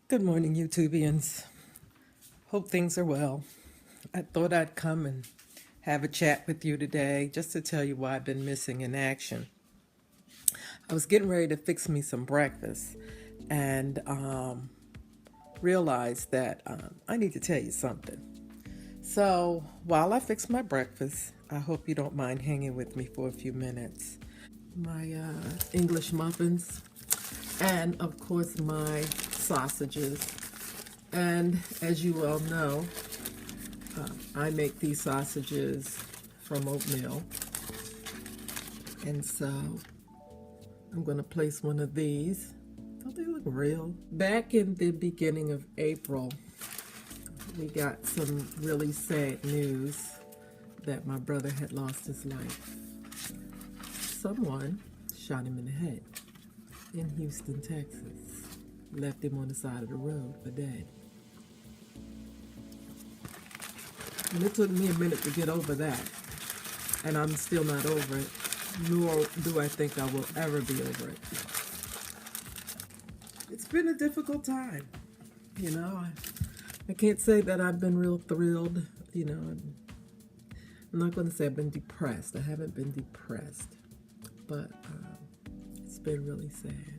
Good morning, YouTubians. Hope things are well. I thought I'd come and have a chat with you today just to tell you why I've been missing in action. I was getting ready to fix me some breakfast and realized that I need to tell you something. So while I fix my breakfast, I hope you don't mind hanging with me for a few minutes. My English muffins and, of course, my sausages. And as you well know, I make these sausages from oatmeal. And so I'm going to place one of these. Don't they look real? Back in the beginning of April, we got some really sad news that my brother had lost his life. Someone shot him in the head in Houston, Texas. Left him on the side of the road for dead. And it took me a minute to get over that. And I'm still not over it, nor do I think I will ever be over it. It's been a difficult time, you know. I can't say that I've been real thrilled, you know. I'm not going to say I've been depressed. I haven't been depressed, but it's been really sad.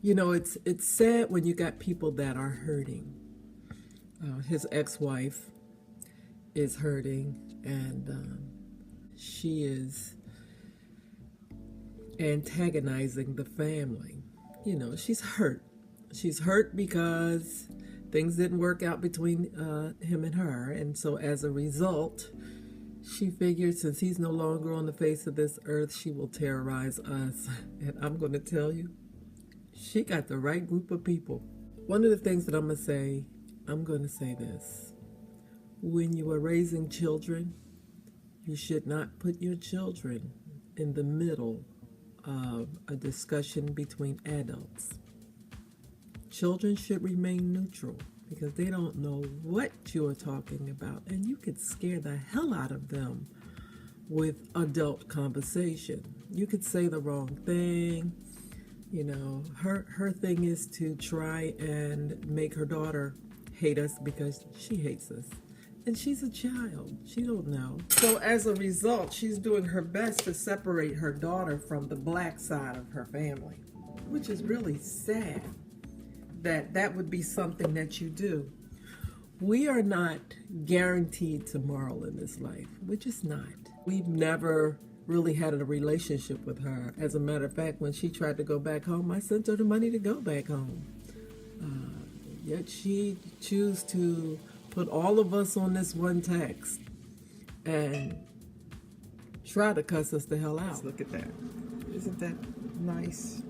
You know, it's sad when you got people that are hurting. His ex-wife is hurting, and she is antagonizing the family. You know, she's hurt. She's hurt because things didn't work out between him and her, and so as a result, she figured since he's no longer on the face of this earth, she will terrorize us. And I'm going to tell you, she got the right group of people. One of the things that I'm going to say this. When you are raising children, you should not put your children in the middle of a discussion between adults. Children should remain neutral because they don't know what you're talking about, and you could scare the hell out of them with adult conversation. You could say the wrong thing. You know, her thing is to try and make her daughter hate us because she hates us. And she's a child. She don't know. So as a result, she's doing her best to separate her daughter from the black side of her family, which is really sad that would be something that you do. We are not guaranteed tomorrow in this life. We're just not. We've never really had a relationship with her. As a matter of fact, when she tried to go back home, I sent her the money to go back home. Yet she chose to put all of us on this one text and try to cuss us the hell out. Let's look at that. Isn't that nice?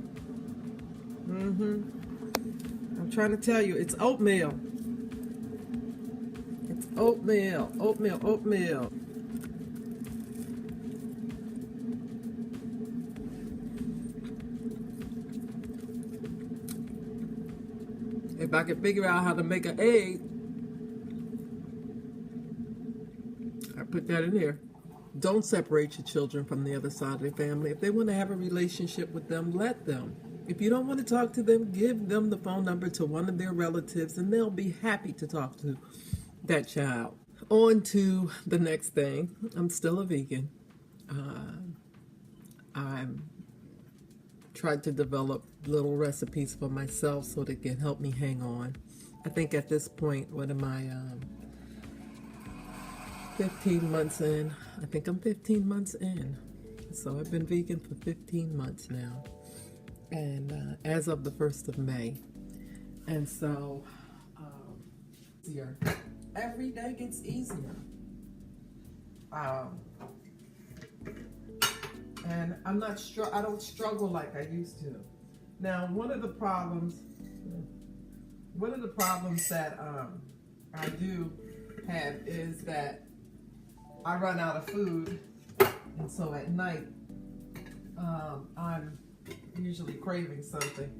I'm trying to tell you, it's oatmeal. It's oatmeal, oatmeal, oatmeal. If I could figure out how to make an egg, I put that in here. Don't separate your children from the other side of the family. If they want to have a relationship with them, let them. If you don't want to talk to them, give them the phone number to one of their relatives, and they'll be happy to talk to that child. On to the next thing. I'm still a vegan. I'm tried to develop little recipes for myself so they can help me hang on. I think at this point, what am I, 15 months in? I think I'm 15 months in. So I've been vegan for 15 months now. And as of the 1st of May. And so, easier. Every day gets easier. And I don't struggle like I used to. Now, one of the problems that I do have is that I run out of food, and so at night I'm usually craving something.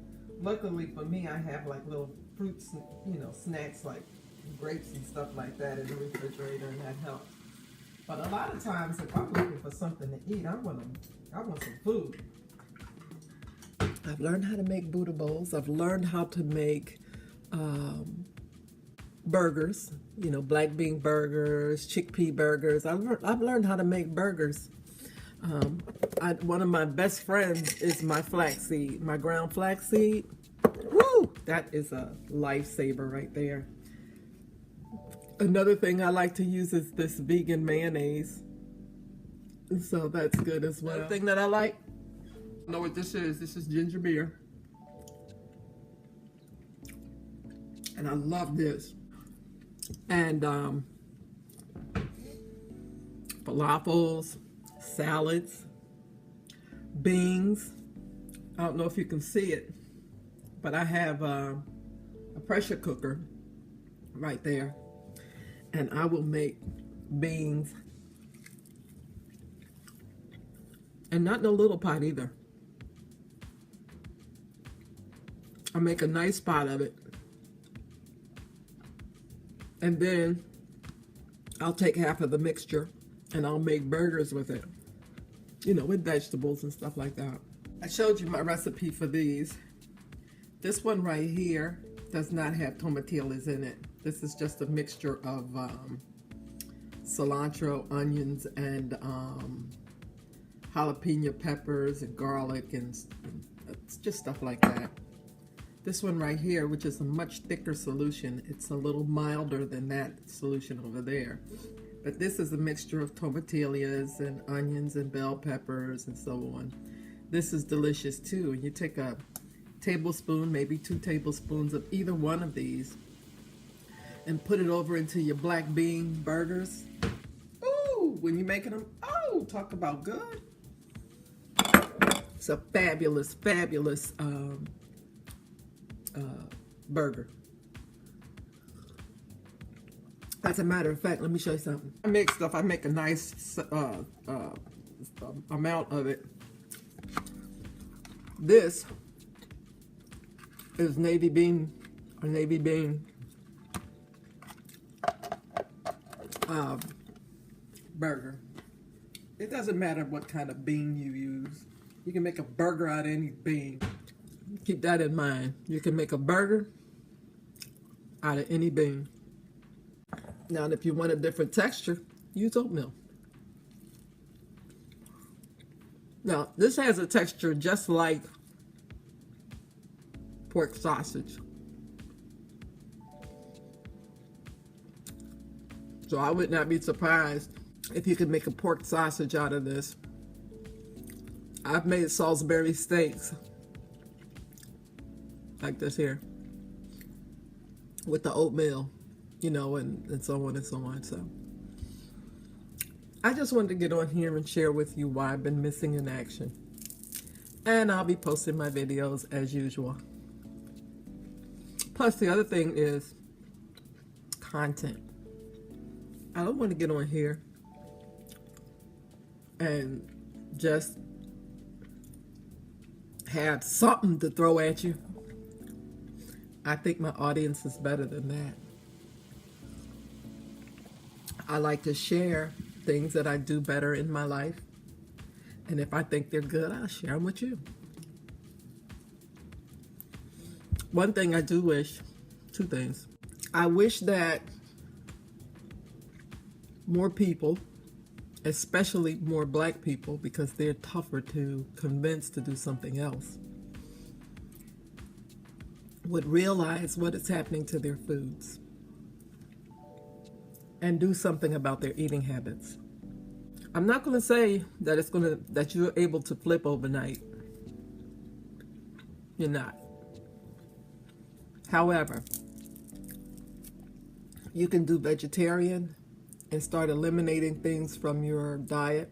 Luckily for me, I have like little fruits, you know, snacks like grapes and stuff like that in the refrigerator, and that helps. But a lot of times, if I'm looking for something to eat, I want some food. I've learned how to make Buddha bowls. I've learned how to make burgers, black bean burgers, chickpea burgers. I've learned how to make burgers. One of my best friends is my flaxseed, my ground flaxseed. Woo! That is a lifesaver right there. Another thing I like to use is this vegan mayonnaise. So that's good as well. Another thing that I like, you know what this is? This is ginger beer. And I love this. And falafels, salads, beans. I don't know if you can see it, but I have a pressure cooker right there. And I will make beans. And not in a little pot either. I make a nice pot of it. And then I'll take half of the mixture and I'll make burgers with it. With vegetables and stuff like that. I showed you my recipe for these. This one right here does not have tomatillos in it. This is just a mixture of cilantro, onions, and jalapeno peppers and garlic and just stuff like that. This one right here, which is a much thicker solution, it's a little milder than that solution over there. But this is a mixture of tomatillas and onions and bell peppers and so on. This is delicious too. You take a tablespoon, maybe 2 tablespoons of either one of these and put it over into your black bean burgers. Ooh, when you're making them, oh, talk about good. It's a fabulous, fabulous burger. As a matter of fact, let me show you something. I make a nice amount of it. This is navy bean burger. It doesn't matter what kind of bean you use. You can make a burger out of any bean. Keep that in mind. You can make a burger out of any bean. Now, if you want a different texture, use oatmeal. Now, this has a texture just like pork sausage. So I would not be surprised if you could make a pork sausage out of this. I've made Salisbury steaks like this here with the oatmeal, and so on and so on. So I just wanted to get on here and share with you why I've been missing in action. And I'll be posting my videos as usual. Plus, the other thing is content. I don't want to get on here and just have something to throw at you. I think my audience is better than that. I like to share things that I do better in my life. And if I think they're good, I'll share them with you. One thing I do wish, 2 things. I wish that more people, especially more black people, because they're tougher to convince to do something else, would realize what is happening to their foods and do something about their eating habits. I'm not going to say that that you're able to flip overnight. You're not. However, you can do vegetarian and start eliminating things from your diet.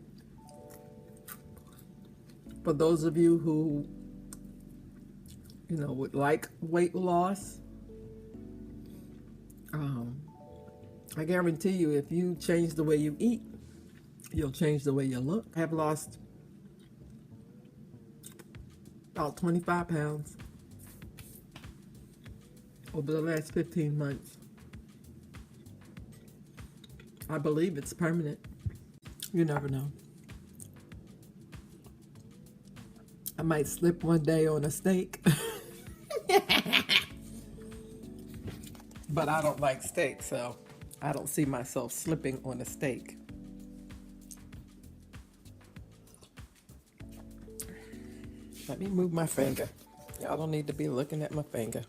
For those of you who would like weight loss, I guarantee you, if you change the way you eat, you'll change the way you look. I have lost about 25 pounds over the last 15 months. I believe it's permanent. You never know. I might slip one day on a steak. But I don't like steak, so I don't see myself slipping on a steak. Let me move my finger. Y'all don't need to be looking at my finger.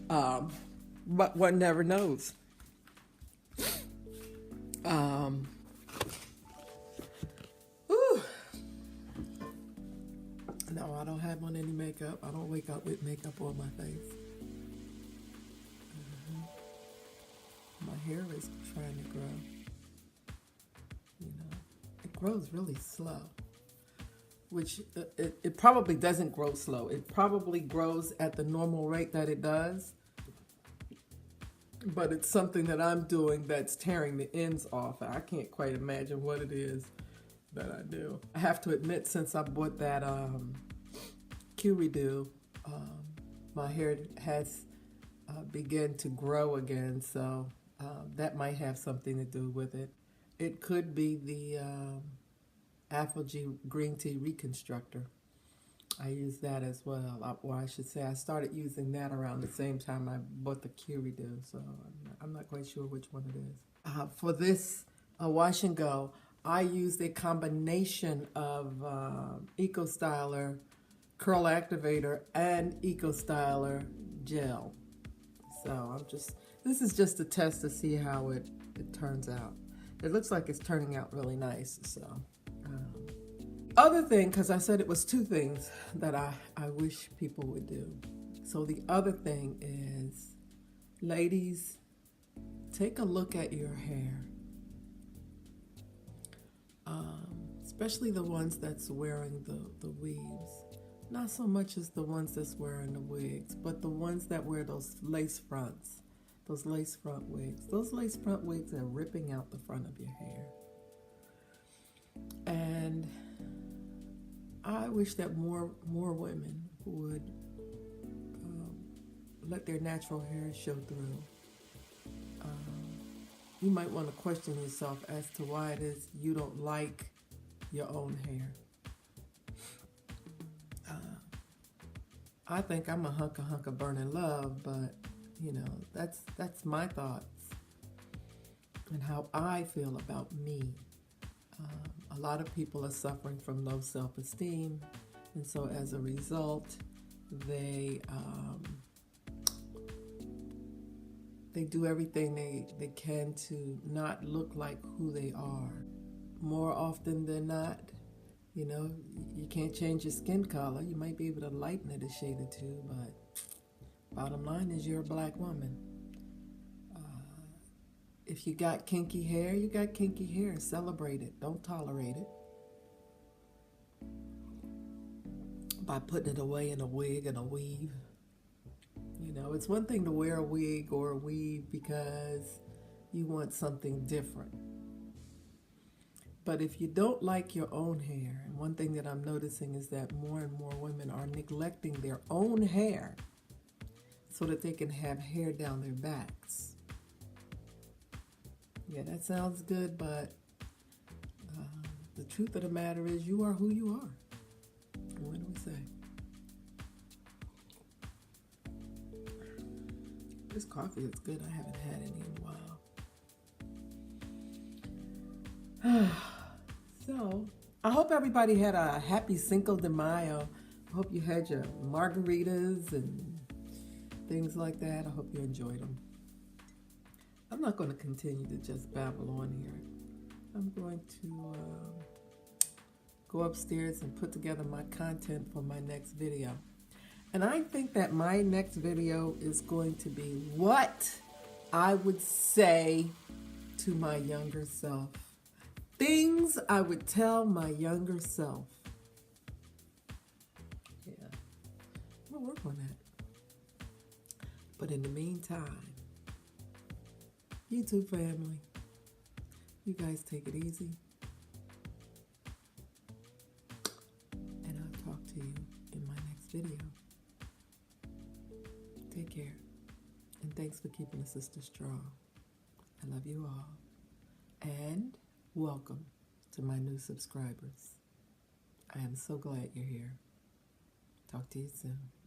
But one never knows. Whew. No, I don't have on any makeup. I don't wake up with makeup on my face. My hair is trying to grow. You know, it grows really slow. Which it probably doesn't grow slow. It probably grows at the normal rate that it does. But it's something that I'm doing that's tearing the ends off. I can't quite imagine what it is that I do. I have to admit, since I bought that Q-Redo, my hair has begun to grow again. So that might have something to do with it. It could be the Afro-G green tea reconstructor. I use that as well. Or I should say I started using that around the same time I bought the Q-Redo, so I'm not quite sure which one it is. For this wash and go, I used a combination of Eco Styler Curl Activator and Eco Styler Gel. So this is just a test to see how it turns out. It looks like it's turning out really nice, so. Other thing, because I said it was two things that I wish people would do. So the other thing is, ladies, take a look at your hair. Especially the ones that's wearing the weaves. Not so much as the ones that's wearing the wigs, but the ones that wear those lace fronts. Those lace front wigs. Those lace front wigs are ripping out the front of your hair. And I wish that more women would let their natural hair show through. You might want to question yourself as to why it is you don't like your own hair. I think I'm a hunk of burning love, but you know, that's my thoughts and how I feel about me. A lot of people are suffering from low self-esteem, and so as a result, they do everything they can to not look like who they are. More often than not, you know, you can't change your skin color. You might be able to lighten it a shade or two, but bottom line is you're a black woman. If you got kinky hair, you got kinky hair. Celebrate it. Don't tolerate it by putting it away in a wig and a weave. You know, it's one thing to wear a wig or a weave because you want something different. But if you don't like your own hair, and one thing that I'm noticing is that more and more women are neglecting their own hair so that they can have hair down their backs. Yeah, that sounds good, but the truth of the matter is you are who you are. What do we say? This coffee is good. I haven't had any in a while. So, I hope everybody had a happy Cinco de Mayo. I hope you had your margaritas and things like that. I hope you enjoyed them. I'm not going to continue to just babble on here. I'm going to go upstairs and put together my content for my next video. And I think that my next video is going to be what I would say to my younger self. Things I would tell my younger self. Yeah, I'm going to work on that. But in the meantime, YouTube family, you guys take it easy. And I'll talk to you in my next video. Take care. And thanks for keeping a sister strong. I love you all. And welcome to my new subscribers. I am so glad you're here. Talk to you soon.